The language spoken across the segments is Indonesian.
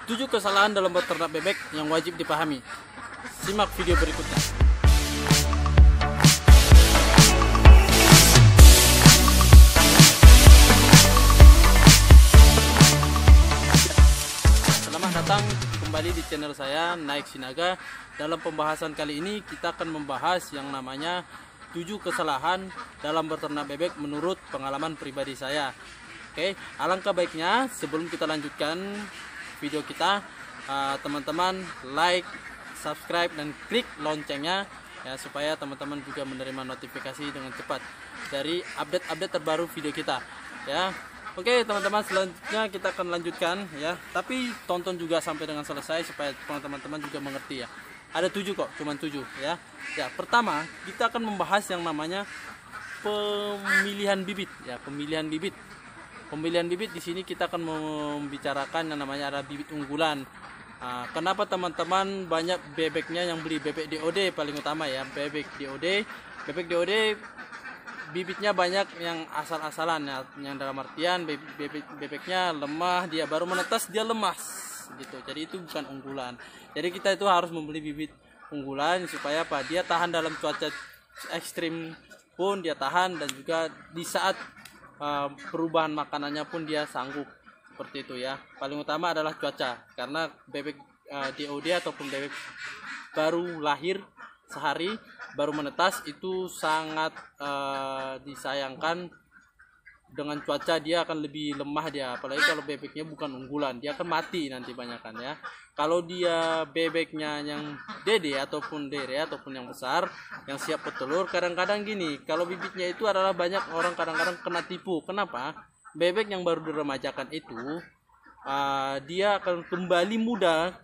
7 kesalahan dalam beternak bebek yang wajib dipahami. Simak video berikutnya. Selamat datang kembali di channel saya, Naik Sinaga. Dalam pembahasan kali ini kita akan membahas yang namanya 7 kesalahan dalam beternak bebek menurut pengalaman pribadi saya. Oke, alangkah baiknya sebelum kita lanjutkan video kita, teman-teman like, subscribe dan klik loncengnya ya, supaya teman-teman juga menerima notifikasi dengan cepat dari update-update terbaru video kita ya. Oke teman-teman, selanjutnya kita akan lanjutkan ya, tapi tonton juga sampai dengan selesai supaya teman-teman juga mengerti ya. Ada 7 kok, cuman 7 ya. Ya, pertama kita akan membahas yang namanya pemilihan bibit ya, pemilihan bibit. Pemilihan bibit di sini kita akan membicarakan yang namanya ada bibit unggulan. Kenapa teman-teman banyak bebeknya yang beli bebek DOD paling utama ya, bebek DOD bibitnya banyak yang asal-asalan ya, yang dalam artian bebeknya lemah, dia baru menetas dia lemas gitu. Jadi itu bukan unggulan. Jadi kita itu harus membeli bibit unggulan supaya apa? Dia tahan dalam cuaca ekstrim pun dia tahan, dan juga di saat perubahan makanannya pun dia sanggup, seperti itu ya. Paling utama adalah cuaca, karena bebek DOD ataupun bebek baru lahir sehari baru menetas itu sangat disayangkan. Dengan cuaca dia akan lebih lemah dia, apalagi kalau bebeknya bukan unggulan, dia akan mati nanti banyakan ya. Kalau dia bebeknya yang dede ataupun dere ataupun yang besar yang siap bertelur, kadang-kadang gini, kalau bibitnya itu adalah banyak orang kadang-kadang kena tipu. Kenapa? Bebek yang baru diremajakan itu dia akan kembali muda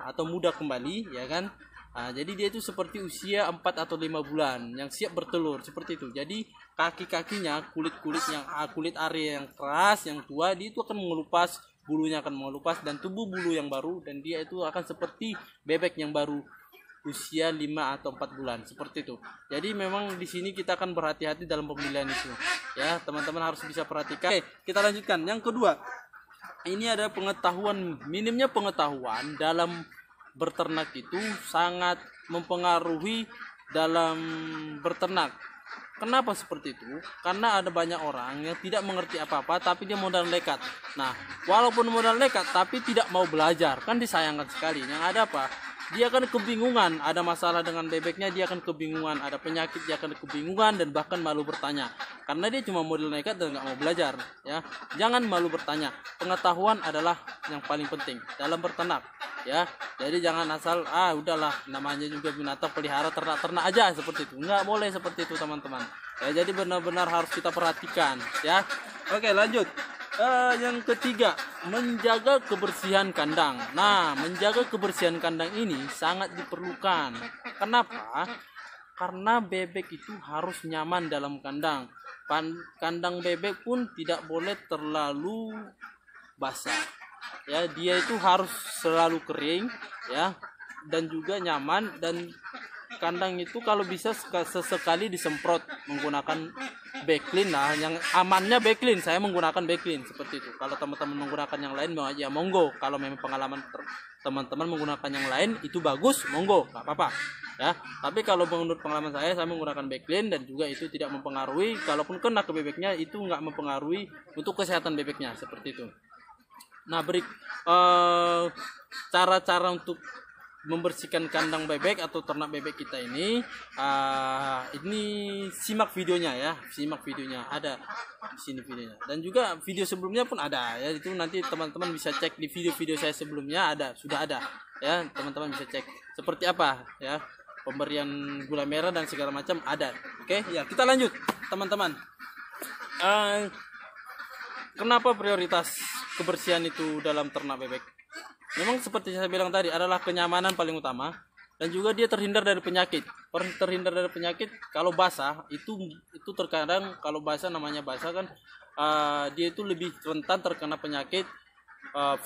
atau muda kembali ya kan. Jadi dia itu seperti usia 4 atau 5 bulan yang siap bertelur, seperti itu. Jadi kaki-kakinya, kulit area yang keras, yang tua, dia itu akan mengelupas, bulunya akan mengelupas, dan tubuh bulu yang baru, dan dia itu akan seperti bebek yang baru usia 5 atau 4 bulan, seperti itu. Jadi memang di sini kita akan berhati-hati dalam pemilihan itu ya, teman-teman harus bisa perhatikan. Oke, kita lanjutkan. Yang kedua, ini ada minimnya pengetahuan dalam berternak itu sangat mempengaruhi dalam berternak. Kenapa seperti itu? Karena ada banyak orang yang tidak mengerti apa-apa tapi dia modal nekat. Nah, walaupun modal nekat tapi tidak mau belajar, kan disayangkan sekali. Yang ada apa? Dia akan kebingungan, ada masalah dengan bebeknya, dia akan kebingungan, ada penyakit, dia akan kebingungan dan bahkan malu bertanya. Karena dia cuma modal nekat dan nggak mau belajar ya. Jangan malu bertanya. Pengetahuan adalah yang paling penting dalam berternak ya. Jadi jangan asal udahlah, namanya juga binatang pelihara, ternak aja seperti itu. Nggak boleh seperti itu teman-teman ya. Jadi benar-benar harus kita perhatikan ya. Oke, lanjut. Yang ketiga, menjaga kebersihan kandang. Nah, menjaga kebersihan kandang ini sangat diperlukan. Kenapa? Karena bebek itu harus nyaman dalam kandang. Kandang bebek pun tidak boleh terlalu basah ya, dia itu harus selalu kering ya, dan juga nyaman. Dan kandang itu kalau bisa sesekali disemprot menggunakan backlin. Nah, yang amannya backlin, saya menggunakan backlin seperti itu. Kalau teman-teman menggunakan yang lain ya monggo. Kalau memang pengalaman teman-teman menggunakan yang lain itu bagus, monggo, nggak apa-apa ya. Tapi kalau menurut pengalaman saya menggunakan backlin dan juga itu tidak mempengaruhi, kalaupun kena ke bebeknya itu nggak mempengaruhi untuk kesehatan bebeknya, seperti itu. Nah, cara-cara untuk membersihkan kandang bebek atau ternak bebek kita ini simak videonya ya, ada di sini videonya, dan juga video sebelumnya pun ada ya. Itu nanti teman-teman bisa cek di video-video saya sebelumnya, sudah ada ya, teman-teman bisa cek seperti apa ya, pemberian gula merah dan segala macam ada. Oke ya, kita lanjut teman-teman. Kenapa prioritas kebersihan itu dalam ternak bebek? Memang seperti saya bilang tadi, adalah kenyamanan paling utama, dan juga dia terhindar dari penyakit. Kalau basah itu terkadang, kalau basah, namanya basah kan, dia itu lebih rentan terkena penyakit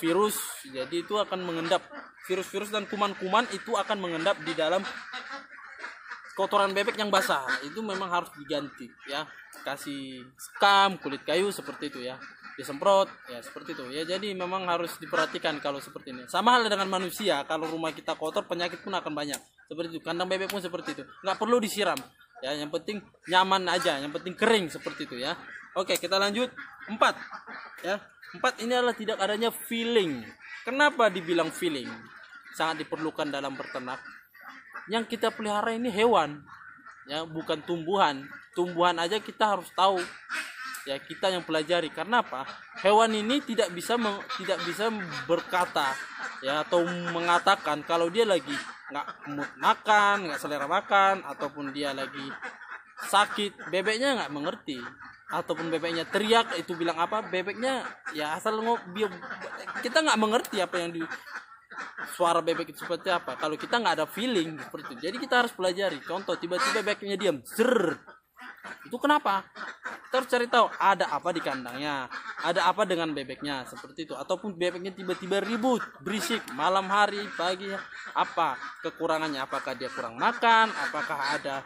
virus. Jadi itu akan mengendap, virus-virus dan kuman-kuman itu akan mengendap di dalam kotoran bebek yang basah. Itu memang harus diganti ya, kasih sekam, kulit kayu, seperti itu ya. disemprot ya, seperti itu ya. Jadi memang harus diperhatikan kalau seperti ini. Sama halnya dengan manusia, kalau rumah kita kotor penyakit pun akan banyak seperti itu. Kandang bebek pun seperti itu, nggak perlu disiram ya, yang penting nyaman aja, yang penting kering seperti itu ya. Oke, kita lanjut 4 ya. 4 ini adalah tidak adanya feeling. Kenapa dibilang feeling? Sangat diperlukan dalam berternak. Yang kita pelihara ini hewan ya, bukan tumbuhan. Tumbuhan aja kita harus tahu ya, kita yang pelajari. Karena apa? Hewan ini tidak bisa berkata ya, atau mengatakan kalau dia lagi nggak mood makan, nggak selera makan, ataupun dia lagi sakit. Bebeknya nggak mengerti, ataupun bebeknya teriak itu bilang apa, bebeknya ya asal kita nggak mengerti apa yang di suara bebek itu seperti apa kalau kita nggak ada feeling seperti itu. Jadi kita harus pelajari. Contoh, tiba-tiba bebeknya diam, zer, itu kenapa? Kita harus cari tahu ada apa di kandangnya, ada apa dengan bebeknya seperti itu. Ataupun bebeknya tiba-tiba ribut, berisik malam hari, pagi, apa kekurangannya? Apakah dia kurang makan? Apakah ada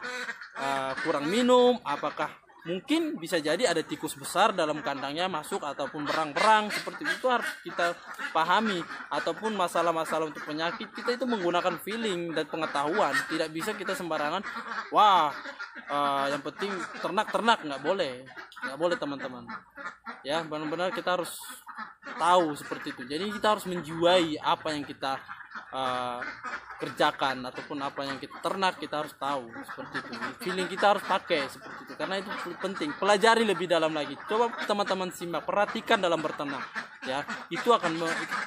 kurang minum? Apakah mungkin bisa jadi ada tikus besar dalam kandangnya masuk, ataupun berang-berang seperti itu harus kita pahami. Ataupun masalah-masalah untuk penyakit, kita itu menggunakan feeling dan pengetahuan. Tidak bisa kita sembarangan, wah yang penting ternak nggak boleh teman-teman ya. Benar-benar kita harus tahu seperti itu. Jadi kita harus menjiwai apa yang kita kerjakan, ataupun apa yang kita ternak, kita harus tahu seperti itu. Feeling kita harus pakai seperti itu, karena itu penting. Pelajari lebih dalam lagi, coba teman-teman simak, perhatikan dalam berternak ya. Itu akan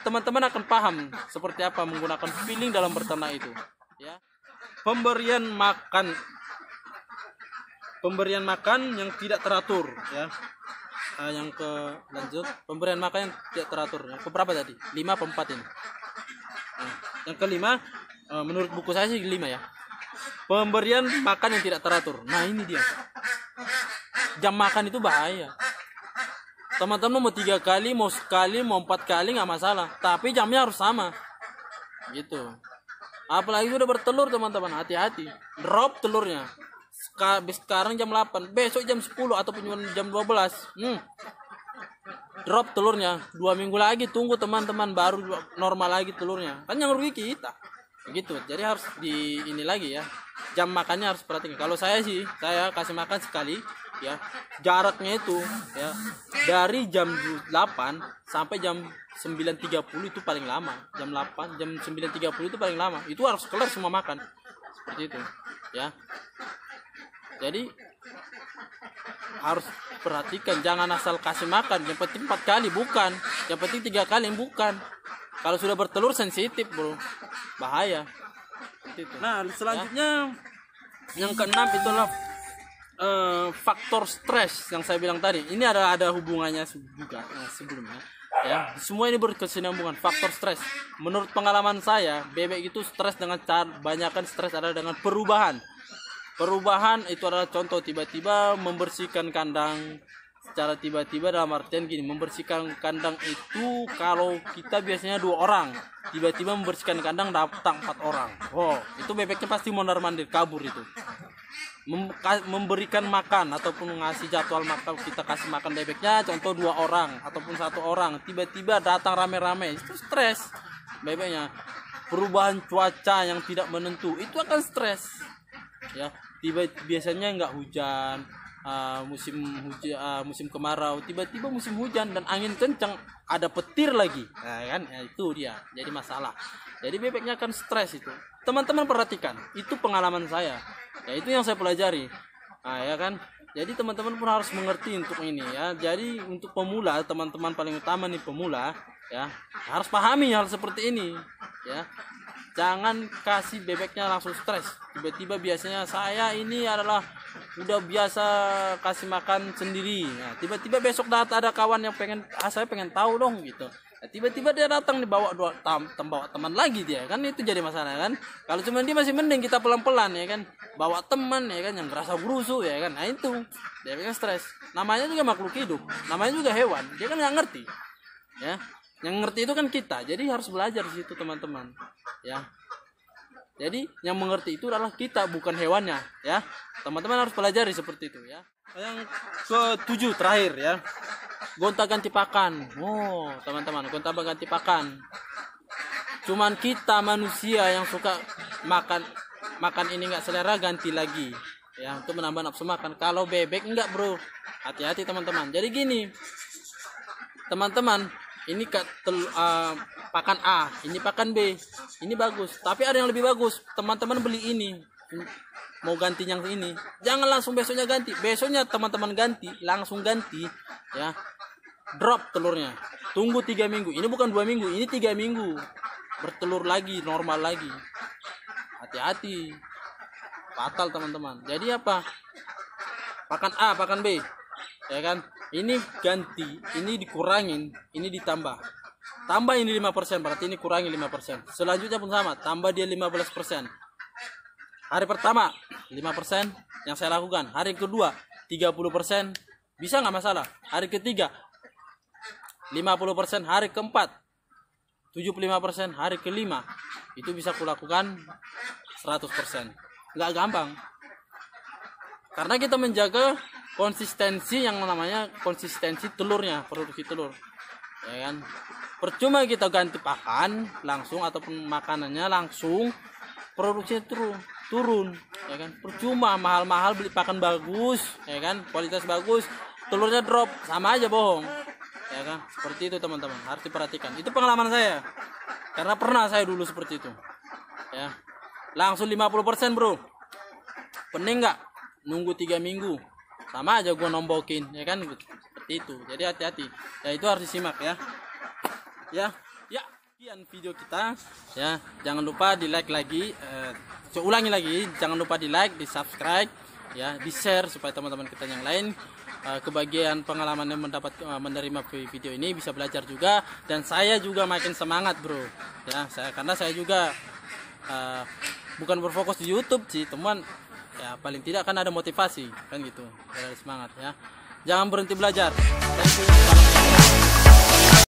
teman-teman akan paham seperti apa menggunakan feeling dalam berternak itu ya. Pemberian makan yang tidak teratur ya. Yang ke lanjut, pemberian makan yang tidak teratur. Yang keberapa tadi? 5 atau 4 ini? Yang kelima, menurut buku saya sih 5 ya. Pemberian makan yang tidak teratur. Nah ini dia, jam makan itu bahaya. Teman-teman mau 3 kali, mau sekali, mau 4 kali nggak masalah, tapi jamnya harus sama gitu. Apalagi udah bertelur teman-teman, hati-hati, drop telurnya. Sekarang jam 8, besok jam 10 ataupun jam 12 drop telurnya. 2 minggu lagi tunggu teman-teman, baru normal lagi telurnya, kan yang rugi kita gitu. Jadi harus ini lagi ya, jam makannya harus perhatikan. Kalau saya kasih makan sekali ya, jaraknya itu ya dari jam 8 sampai jam 9.30 itu paling lama. Jam 9.30 itu paling lama, itu harus kelar semua makan seperti itu ya. Jadi harus perhatikan, jangan asal kasih makan yang penting 4 kali, bukan yang penting 3 kali, bukan. Kalau sudah bertelur sensitif bro, bahaya gitu. Nah selanjutnya yang keenam itulah faktor stres yang saya bilang tadi. Ini ada hubungannya juga sebelumnya ya. Semua ini berkesinambungan. Faktor stres, menurut pengalaman saya, bebek itu stres dengan banyakkan stres adalah dengan perubahan itu adalah contoh, tiba-tiba membersihkan kandang secara tiba-tiba, dalam artian gini, membersihkan kandang itu kalau kita biasanya 2 orang, tiba-tiba membersihkan kandang datang 4 orang. Wow, itu bebeknya pasti mondar-mandir, kabur itu. Memberikan makan ataupun ngasih jadwal makan, kita kasih makan bebeknya contoh 2 orang ataupun 1 orang, tiba-tiba datang rame-rame, itu stres bebeknya. Perubahan cuaca yang tidak menentu itu akan stres ya. Biasanya nggak hujan, musim kemarau, tiba-tiba musim hujan dan angin kencang, ada petir lagi, nah, kan ya, itu dia jadi masalah. Jadi bebeknya akan stres itu. Teman-teman perhatikan, itu pengalaman saya ya, itu yang saya pelajari. Nah ya kan, jadi teman-teman pun harus mengerti untuk ini ya. Jadi untuk pemula, teman-teman paling utama nih pemula ya, harus pahami hal seperti ini ya. Jangan kasih bebeknya langsung stres. Tiba-tiba biasanya saya ini adalah udah biasa kasih makan sendiri. Nah, tiba-tiba besok ada kawan yang saya pengen tahu dong gitu. Nah, tiba-tiba dia datang dibawa bawa teman lagi dia, kan itu jadi masalah kan. Kalau cuma dia masih mending kita pelan-pelan ya kan. Bawa teman ya kan yang gerasa gerusu ya kan. Nah itu bebeknya stres. Namanya juga makhluk hidup, namanya juga hewan. Dia kan nggak ngerti. Ya. Yang ngerti itu kan kita, jadi harus belajar di situ teman-teman ya. Jadi yang mengerti itu adalah kita, bukan hewannya ya. Teman-teman harus pelajari seperti itu ya. Yang ke-7 terakhir ya, gonta ganti pakan. Oh teman-teman, gonta ganti pakan. Cuman kita manusia yang suka makan ini nggak selera, ganti lagi ya untuk menambah nafsu makan. Kalau bebek enggak bro, hati-hati teman-teman. Jadi gini teman-teman, ini pakan A, ini pakan B, ini bagus, tapi ada yang lebih bagus. Teman-teman beli ini, mau ganti yang ini, jangan langsung besoknya ganti. Besoknya teman-teman langsung ganti ya, drop telurnya, tunggu 3 minggu. Ini bukan 2 minggu, ini 3 minggu bertelur lagi, normal lagi. Hati-hati, fatal teman-teman. Jadi apa, pakan A, pakan B ya kan, ini ganti, ini dikurangin, ini ditambah, tambah ini 5%, berarti ini kurangi 5%. Selanjutnya pun sama, tambah dia 15%. Hari pertama 5% yang saya lakukan, hari kedua 30%, bisa nggak masalah. Hari ketiga 50%, hari keempat 75%, hari kelima itu bisa kulakukan 100%. Nggak gampang, karena kita menjaga konsistensi yang namanya konsistensi telurnya, produksi telur ya kan. Percuma kita ganti pakan langsung ataupun makanannya langsung, produksinya turun ya kan. Percuma mahal-mahal beli pakan bagus ya kan, kualitas bagus, telurnya drop, sama aja bohong ya kan. Seperti itu teman-teman, harus diperhatikan. Itu pengalaman saya, karena pernah saya dulu seperti itu ya. Langsung 50% bro, pening nggak nunggu 3 minggu, sama aja gua nombokin ya kan, seperti itu. Jadi hati-hati ya, itu harus disimak ya. Sekian video kita ya, jangan lupa di like lagi, saya ulangi lagi, jangan lupa di like, di subscribe ya, di share supaya teman-teman kita yang lain kebagian pengalaman yang menerima video ini, bisa belajar juga, dan saya juga makin semangat bro ya. Karena saya juga bukan berfokus di YouTube sih teman ya, paling tidak kan ada motivasi kan gitu, ada semangat ya. Jangan berhenti belajar. Thank you.